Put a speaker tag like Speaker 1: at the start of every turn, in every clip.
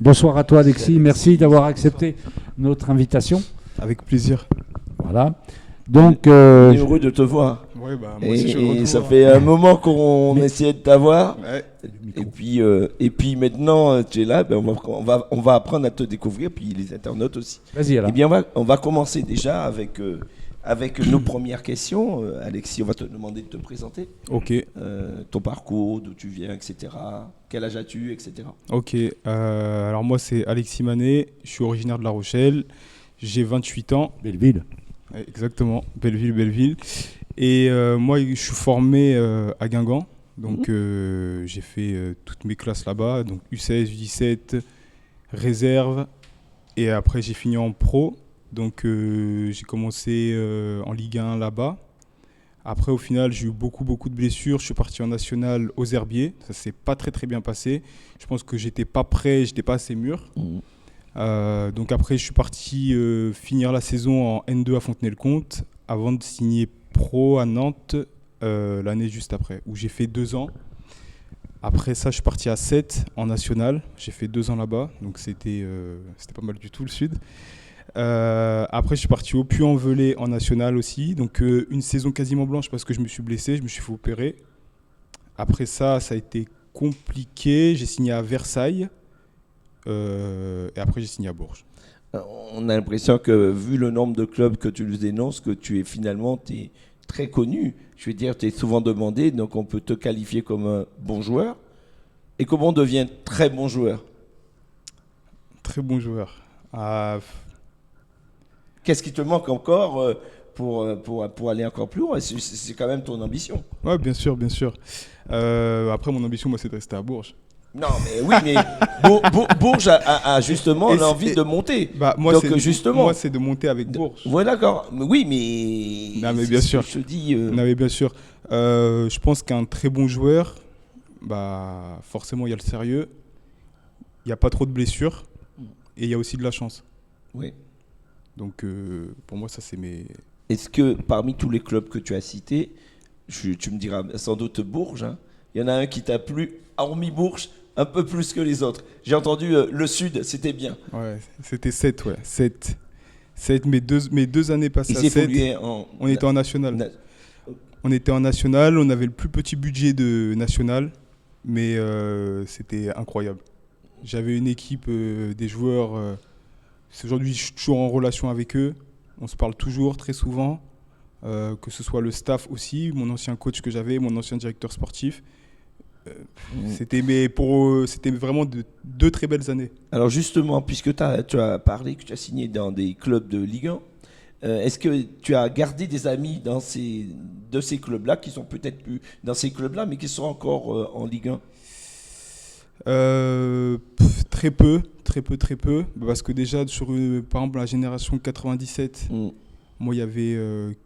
Speaker 1: Bonsoir à toi Alexis, merci d'avoir accepté notre invitation.
Speaker 2: Avec plaisir.
Speaker 1: Voilà. Donc,
Speaker 3: on est heureux de te voir.
Speaker 2: Ouais, bah, moi aussi,
Speaker 3: Et ça fait un moment qu'on essayait de t'avoir.
Speaker 2: Ouais.
Speaker 3: Et puis maintenant, tu es là, ben on va apprendre à te découvrir, puis les internautes aussi.
Speaker 1: Vas-y alors.
Speaker 3: Eh bien, on va commencer déjà avec nos premières questions. Alexis, on va te demander de te présenter.
Speaker 2: Ok.
Speaker 3: Ton parcours, d'où tu viens, etc. Quel âge as-tu, etc.
Speaker 2: Ok. Alors moi, c'est Alexis Manet. Je suis originaire de La Rochelle. J'ai 28 ans.
Speaker 1: Belleville.
Speaker 2: Ouais, exactement. Belleville. Et moi, je suis formé à Guingamp. Donc, j'ai fait toutes mes classes là-bas. Donc, U16, U17, réserve. Et après, j'ai fini en pro. Donc, j'ai commencé en Ligue 1 là-bas. Après, au final, j'ai eu beaucoup de blessures. Je suis parti en national aux Herbiers. Ça s'est pas très bien passé. Je pense que j'étais pas prêt, j'étais pas assez mûr. Donc après, je suis parti finir la saison en N2 à Fontenay-le-Comte avant de signer pro à Nantes l'année juste après, où j'ai fait 2 ans. Après ça, je suis parti à 7 en national. J'ai fait 2 ans là-bas, donc c'était pas mal du tout le sud. Après, je suis parti au Puy-en-Velay en national aussi. Donc une saison quasiment blanche parce que je me suis blessé, je me suis fait opérer. Après ça a été compliqué. J'ai signé à Versailles. Et après, j'ai signé à Bourges.
Speaker 3: On a l'impression que, vu le nombre de clubs que tu nous dénonces, que tu es finalement très connu. Je veux dire, tu es souvent demandé, donc on peut te qualifier comme un bon joueur. Et comment on devient très bon joueur?
Speaker 2: Très bon joueur.
Speaker 3: Qu'est-ce qui te manque encore pour aller encore plus loin? C'est quand même ton ambition.
Speaker 2: Ouais, bien sûr. Après, mon ambition, moi, c'est de rester à Bourges.
Speaker 3: Non, mais oui, mais Bourges a justement l'envie de monter.
Speaker 2: Bah, moi, c'est de monter avec Bourges.
Speaker 3: Ouais, d'accord. Oui, mais.
Speaker 2: Non, mais bien sûr.
Speaker 3: Je te dis.
Speaker 2: Non, mais bien sûr. Je pense qu'un très bon joueur, bah, forcément, il y a le sérieux, il n'y a pas trop de blessures, et il y a aussi de la chance.
Speaker 3: Oui.
Speaker 2: Donc, pour moi, ça, c'est mes.
Speaker 3: Est-ce que parmi tous les clubs que tu as cités, tu me diras sans doute Bourges, hein, il y en a un qui t'a plu, hormis Bourges, un peu plus que les autres? J'ai entendu le Sud, c'était bien.
Speaker 2: Ouais, c'était 7, ouais. 7, mes deux années passées à 7. On était en national. On était en national, on avait le plus petit budget de national, mais c'était incroyable. J'avais une équipe, des joueurs. Aujourd'hui, je suis toujours en relation avec eux. On se parle toujours, très souvent. Que ce soit le staff aussi, mon ancien coach que j'avais, mon ancien directeur sportif. C'était vraiment 2 très belles années.
Speaker 3: Alors justement, puisque tu as parlé que tu as signé dans des clubs de Ligue 1, est-ce que tu as gardé des amis de ces clubs-là, qui sont peut-être plus dans ces clubs-là, mais qui sont encore en Ligue
Speaker 2: 1? Très peu. Parce que déjà, par exemple, la génération 97, moi, il y avait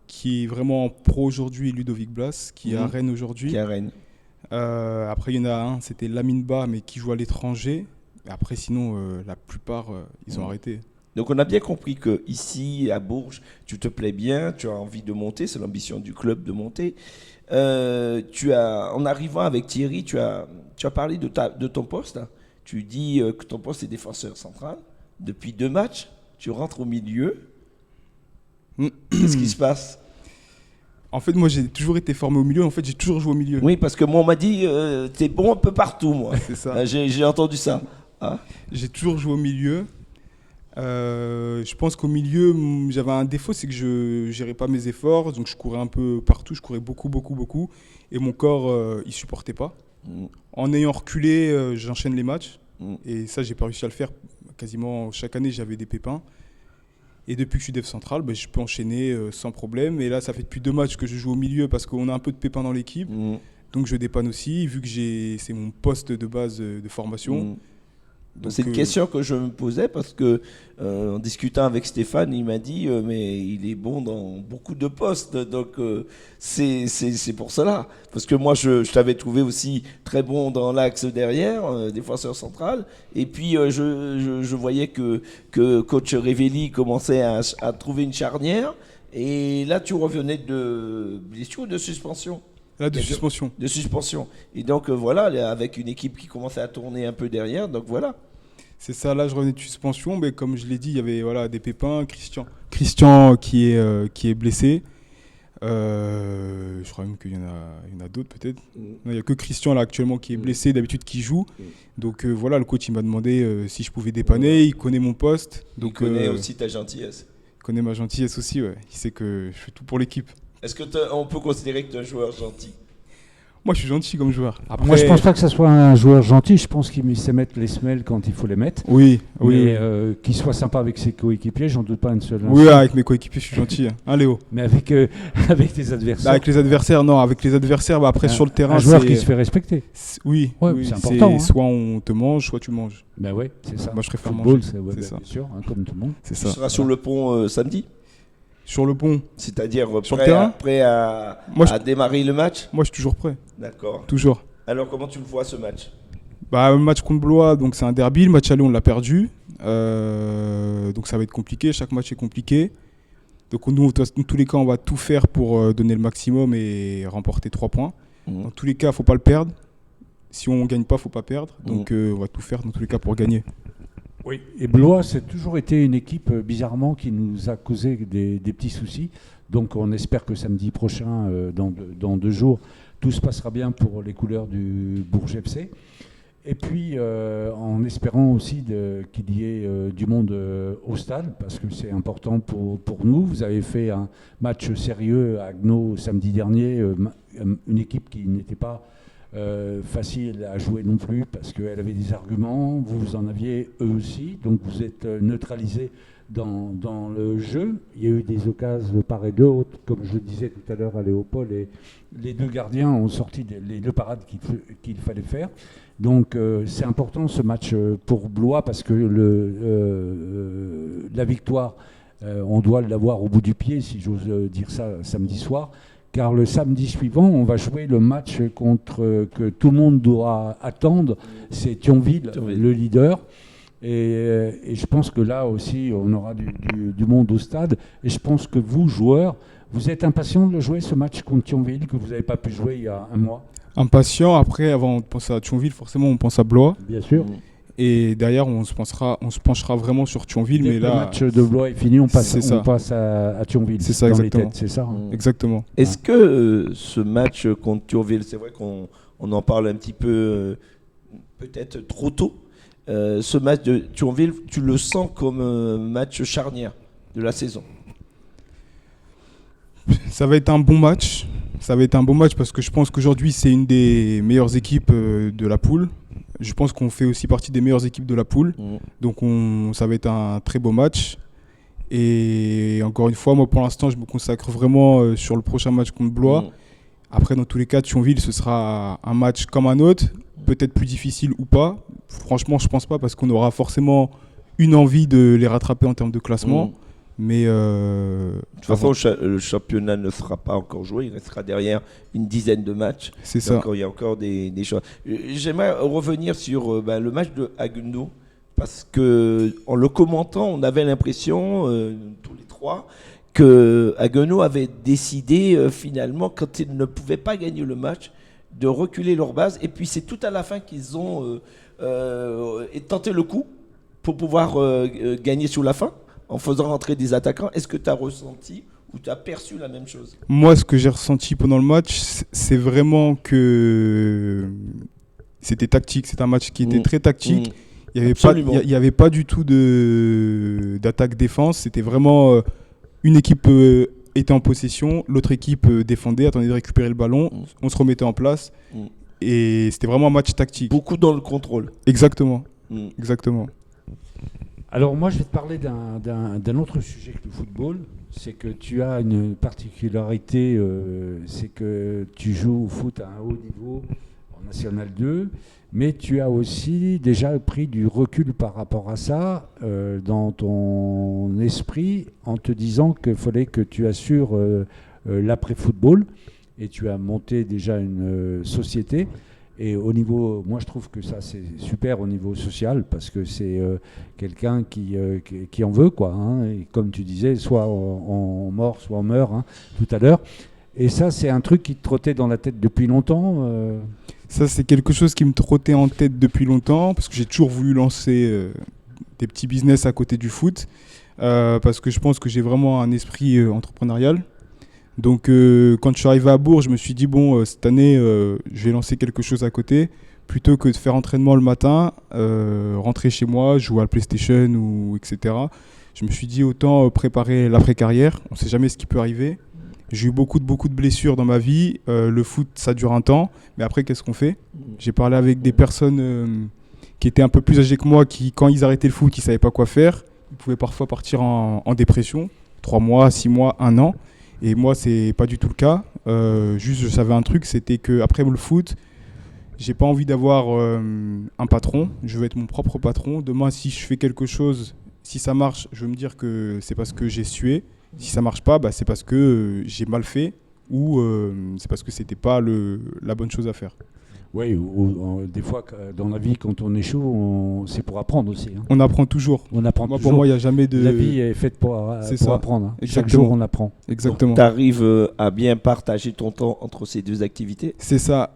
Speaker 2: qui est vraiment en pro aujourd'hui, Ludovic Blas, qui est à Rennes aujourd'hui.
Speaker 3: Qui est à Rennes.
Speaker 2: Après, il y en a un, c'était Lamine Ba, mais qui joue à l'étranger. Après, sinon, la plupart, ils ont arrêté.
Speaker 3: Donc, on a bien compris qu'ici, à Bourges, tu te plais bien, tu as envie de monter, c'est l'ambition du club de monter. En arrivant avec Thierry, tu as parlé de ton poste. Hein. Tu dis que ton poste est défenseur central. Depuis 2 matchs, tu rentres au milieu. Qu'est-ce qui se passe?
Speaker 2: En fait, moi, j'ai toujours été formé au milieu. En fait, j'ai toujours joué au milieu.
Speaker 3: Oui, parce que moi, on m'a dit, t'es bon un peu partout, moi.
Speaker 2: C'est ça.
Speaker 3: J'ai entendu ça. Ah.
Speaker 2: J'ai toujours joué au milieu. Je pense qu'au milieu, j'avais un défaut, c'est que je gérais pas mes efforts. Donc, je courais un peu partout. Je courais beaucoup. Et mon corps, il supportait pas. En ayant reculé, j'enchaîne les matchs. Et ça, j'ai pas réussi à le faire. Quasiment chaque année, j'avais des pépins. Et depuis que je suis dev central, je peux enchaîner sans problème. Et là, ça fait depuis 2 matchs que je joue au milieu parce qu'on a un peu de pépins dans l'équipe. Donc je dépanne aussi, vu que c'est mon poste de base de formation.
Speaker 3: C'est une question que je me posais parce que en discutant avec Stéphane, il m'a dit mais il est bon dans beaucoup de postes, donc c'est pour cela. Parce que moi je t'avais trouvé aussi très bon dans l'axe derrière, défenseur central, et puis je voyais que coach Révelli commençait à trouver une charnière, et là tu revenais de blessure ou de suspension?
Speaker 2: Là, de suspension.
Speaker 3: De suspension. Et donc voilà, avec une équipe qui commençait à tourner un peu derrière, donc voilà.
Speaker 2: C'est ça, là je revenais de suspension, mais comme je l'ai dit, il y avait des pépins. Christian qui est blessé. Je crois même qu'il y en a d'autres peut-être. Non, il n'y a que Christian là actuellement qui est blessé, d'habitude qui joue. Donc le coach il m'a demandé si je pouvais dépanner, il connaît mon poste. Donc,
Speaker 3: il connaît aussi ta gentillesse.
Speaker 2: Il connaît ma gentillesse aussi, ouais. Il sait que je fais tout pour l'équipe.
Speaker 3: Est-ce qu'on peut considérer que tu es un joueur gentil ?
Speaker 2: Moi, je suis gentil comme joueur.
Speaker 1: Après, moi, je pense pas que ça soit un joueur gentil. Je pense qu'il sait mettre les semelles quand il faut les mettre.
Speaker 2: Oui.
Speaker 1: Mais qu'il soit sympa avec ses coéquipiers, j'en doute pas une seule.
Speaker 2: Oui, avec mes coéquipiers, je suis gentil. Hein, Léo.
Speaker 1: Mais avec tes adversaires.
Speaker 2: Avec les adversaires, non. Avec les adversaires, après sur le terrain,
Speaker 1: un joueur qui se fait respecter.
Speaker 2: Oui.
Speaker 1: C'est important. Hein.
Speaker 2: Soit on te mange, soit tu manges.
Speaker 1: Ben oui, c'est ça.
Speaker 2: Moi, je préfère
Speaker 1: Football,
Speaker 2: manger.
Speaker 1: C'est ça. Bien sûr, comme tout le monde.
Speaker 2: C'est ça.
Speaker 3: Tu seras sur le pont samedi ?
Speaker 2: Sur le pont.
Speaker 3: C'est-à-dire
Speaker 2: sur le terrain,
Speaker 3: prêt à démarrer le match ?
Speaker 2: Moi, je suis toujours prêt.
Speaker 3: D'accord.
Speaker 2: Toujours.
Speaker 3: Alors, comment tu le vois ce match ?
Speaker 2: Le match contre Blois, donc c'est un derby. Le match aller, on l'a perdu. Donc ça va être compliqué. Chaque match est compliqué. Donc nous, dans tous les cas, on va tout faire pour donner le maximum et remporter 3 points. Dans tous les cas, il ne faut pas le perdre. Si on ne gagne pas, il ne faut pas perdre. Donc on va tout faire dans tous les cas pour gagner.
Speaker 1: Oui, et Blois, c'est toujours été une équipe, bizarrement, qui nous a causé des petits soucis. Donc on espère que samedi prochain, dans 2 jours, tout se passera bien pour les couleurs du Bourges FC. Et puis, en espérant aussi qu'il y ait du monde au stade, parce que c'est important pour nous. Vous avez fait un match sérieux à Haguenau samedi dernier, une équipe qui n'était pas facile à jouer non plus, parce qu'elle avait des arguments, vous en aviez eux aussi, donc vous êtes neutralisés dans le jeu. Il y a eu des occasions de part et d'autre, comme je le disais tout à l'heure à Léopold, et les 2 gardiens ont sorti les 2 parades qu'il fallait faire. Donc c'est important ce match pour Blois, parce que la victoire, on doit l'avoir au bout du pied, si j'ose dire ça, samedi soir. Car le samedi suivant, on va jouer le match que tout le monde doit attendre, c'est Thionville, le leader. Et je pense que là aussi, on aura du monde au stade. Et je pense que vous, joueurs, vous êtes impatients de jouer ce match contre Thionville, que vous n'avez pas pu jouer il y a un mois.
Speaker 2: Impatient. Après, avant de penser à Thionville, forcément, on pense à Blois.
Speaker 1: Bien sûr.
Speaker 2: Et derrière, on se penchera vraiment sur Thionville.
Speaker 1: Dès
Speaker 2: mais
Speaker 1: que
Speaker 2: là,
Speaker 1: le match de Blois est fini, on passe à Thionville.
Speaker 2: C'est ça,
Speaker 1: dans
Speaker 2: exactement.
Speaker 1: les têtes, c'est ça.
Speaker 2: Exactement.
Speaker 3: Est-ce que ce match contre Thionville, c'est vrai qu'on en parle un petit peu, peut-être trop tôt, ce match de Thionville, tu le sens comme un match charnière de la saison?
Speaker 2: Ça va être un bon match. Ça va être un bon match parce que je pense qu'aujourd'hui, c'est une des meilleures équipes de la poule. Je pense qu'on fait aussi partie des meilleures équipes de la poule. Donc ça va être un très beau match. Et encore une fois, moi pour l'instant, je me consacre vraiment sur le prochain match contre Blois. Après, dans tous les cas, Thionville, ce sera un match comme un autre, peut-être plus difficile ou pas. Franchement, je pense pas parce qu'on aura forcément une envie de les rattraper en termes de classement. Mais
Speaker 3: de toute façon, le championnat ne sera pas encore joué. Il restera derrière une dizaine de matchs.
Speaker 2: C'est ça.
Speaker 3: Donc, il y a encore des choses. J'aimerais revenir sur le match de Haguenau, parce qu'en le commentant, on avait l'impression, tous les trois, que Haguenau avait décidé finalement, quand ils ne pouvaient pas gagner le match, de reculer leur base. Et puis c'est tout à la fin qu'ils ont tenté le coup pour pouvoir gagner sur la fin, en faisant rentrer des attaquants. Est-ce que tu as ressenti ou tu as perçu la même chose?
Speaker 2: Moi, ce que j'ai ressenti pendant le match, c'est vraiment que c'était tactique. C'est un match qui était très tactique. Il n'y avait pas du tout d'attaque-défense. C'était vraiment une équipe était en possession, l'autre équipe défendait, attendait de récupérer le ballon, on se remettait en place. Et c'était vraiment un match tactique.
Speaker 3: Beaucoup dans le contrôle.
Speaker 2: Exactement. Exactement.
Speaker 1: Alors moi, je vais te parler d'un autre sujet que le football. C'est que tu as une particularité, c'est que tu joues au foot à un haut niveau, en National 2, mais tu as aussi déjà pris du recul par rapport à ça dans ton esprit, en te disant qu'il fallait que tu assures l'après-football, et tu as monté déjà une société. Et au niveau, moi je trouve que ça c'est super au niveau social, parce que c'est quelqu'un qui en veut, quoi. Hein, et comme tu disais, soit on mord, soit on meurt, hein, tout à l'heure. Et ça, c'est un truc qui te trottait dans la tête depuis longtemps
Speaker 2: Ça, c'est quelque chose qui me trottait en tête depuis longtemps, parce que j'ai toujours voulu lancer des petits business à côté du foot, parce que je pense que j'ai vraiment un esprit entrepreneurial. Donc quand je suis arrivé à Bourges, je me suis dit, bon, cette année, je vais lancer quelque chose à côté, plutôt que de faire entraînement le matin, rentrer chez moi, jouer à la PlayStation, etc. Je me suis dit, autant préparer l'après-carrière, on ne sait jamais ce qui peut arriver. J'ai eu beaucoup de blessures dans ma vie. Le foot, ça dure un temps. Mais après, qu'est-ce qu'on fait ? J'ai parlé avec des personnes qui étaient un peu plus âgées que moi, qui, quand ils arrêtaient le foot, ils ne savaient pas quoi faire. Ils pouvaient parfois partir en dépression. 3 mois, 6 mois, 1 an. Et moi, ce n'est pas du tout le cas. Juste, je savais un truc, c'était qu'après le foot, je n'ai pas envie d'avoir un patron. Je veux être mon propre patron. Demain, si je fais quelque chose, si ça marche, je veux me dire que c'est parce que j'ai sué. Si ça marche pas, c'est parce que j'ai mal fait ou c'est parce que c'était pas la bonne chose à faire.
Speaker 1: Oui, ou des fois, dans la vie, quand on échoue, c'est pour apprendre aussi. Hein.
Speaker 2: On apprend toujours.
Speaker 1: On apprend toujours.
Speaker 2: Pour moi, il n'y a jamais de...
Speaker 1: La vie est faite pour apprendre. Hein. Chaque jour, on apprend.
Speaker 2: Exactement.
Speaker 3: Tu arrives à bien partager ton temps entre ces deux activités ?
Speaker 2: C'est ça.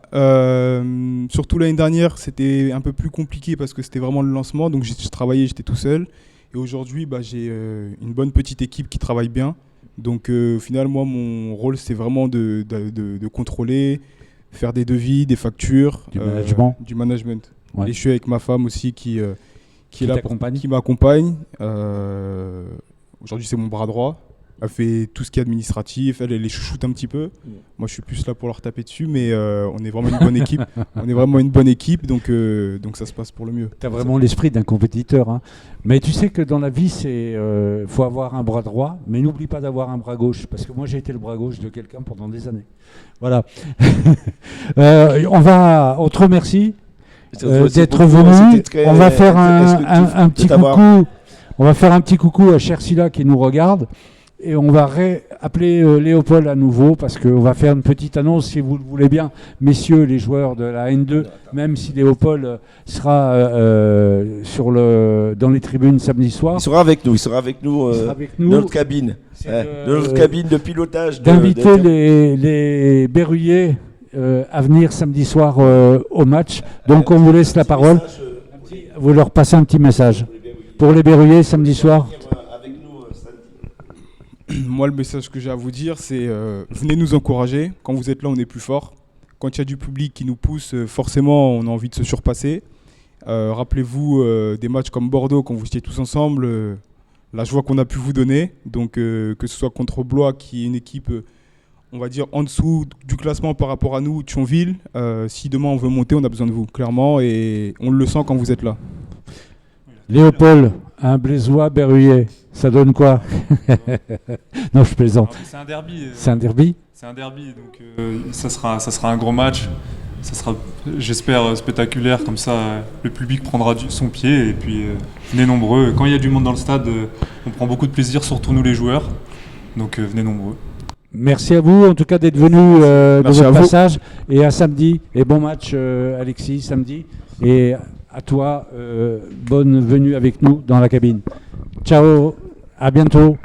Speaker 2: Surtout l'année dernière, c'était un peu plus compliqué parce que c'était vraiment le lancement. Donc, je travaillais, j'étais tout seul. Et aujourd'hui, j'ai une bonne petite équipe qui travaille bien. Donc au final, moi, mon rôle, c'est vraiment de contrôler, faire des devis, des factures. Du management. Ouais. Et je suis avec ma femme aussi qui est là, qui m'accompagne. Aujourd'hui, c'est mon bras droit. Elle fait tout ce qui est administratif, elle les chouchoute un petit peu. Moi, je suis plus là pour leur taper dessus, mais on est vraiment une bonne équipe. On est vraiment une bonne équipe, donc ça se passe pour le mieux.
Speaker 1: Tu as vraiment l'esprit d'un compétiteur. Hein. Mais tu sais que dans la vie, il faut avoir un bras droit, mais n'oublie pas d'avoir un bras gauche, parce que moi, j'ai été le bras gauche de quelqu'un pendant des années. Voilà. On te remercie d'être venu. On va faire un petit coucou. On va faire un petit coucou à Chersila qui nous regarde. Et on va appeler Léopold à nouveau parce qu'on va faire une petite annonce, si vous le voulez bien, messieurs les joueurs de la N2, même si Léopold sera dans les tribunes samedi soir.
Speaker 3: Il sera avec nous dans notre cabine, dans notre cabine de pilotage.
Speaker 1: D'inviter les Berruyers à venir samedi soir au match. Donc on vous laisse la parole. Vous leur passez un petit message. Pour les Berruyers samedi soir.
Speaker 2: Moi, le message que j'ai à vous dire, c'est venez nous encourager. Quand vous êtes là, on est plus fort. Quand il y a du public qui nous pousse, forcément, on a envie de se surpasser. Rappelez-vous des matchs comme Bordeaux, quand vous étiez tous ensemble, la joie qu'on a pu vous donner. Donc, que ce soit contre Blois, qui est une équipe, on va dire, en dessous du classement par rapport à nous, Thionville. Si demain on veut monter, on a besoin de vous, clairement. Et on le sent quand vous êtes là.
Speaker 1: Léopold, un Blaisois Berruyer, ça donne quoi? Non, je plaisante.
Speaker 4: C'est un derby.
Speaker 1: C'est un derby.
Speaker 4: C'est un derby, donc ça sera un gros match. Ça sera, j'espère, spectaculaire. Comme ça, le public prendra son pied et puis venez nombreux. Quand il y a du monde dans le stade, on prend beaucoup de plaisir, surtout nous les joueurs. Donc venez nombreux.
Speaker 1: Merci à vous en tout cas d'être venus de votre passage et à samedi. Et bon match Alexis, samedi. Et à toi, bonne venue avec nous dans la cabine. Ciao, à bientôt.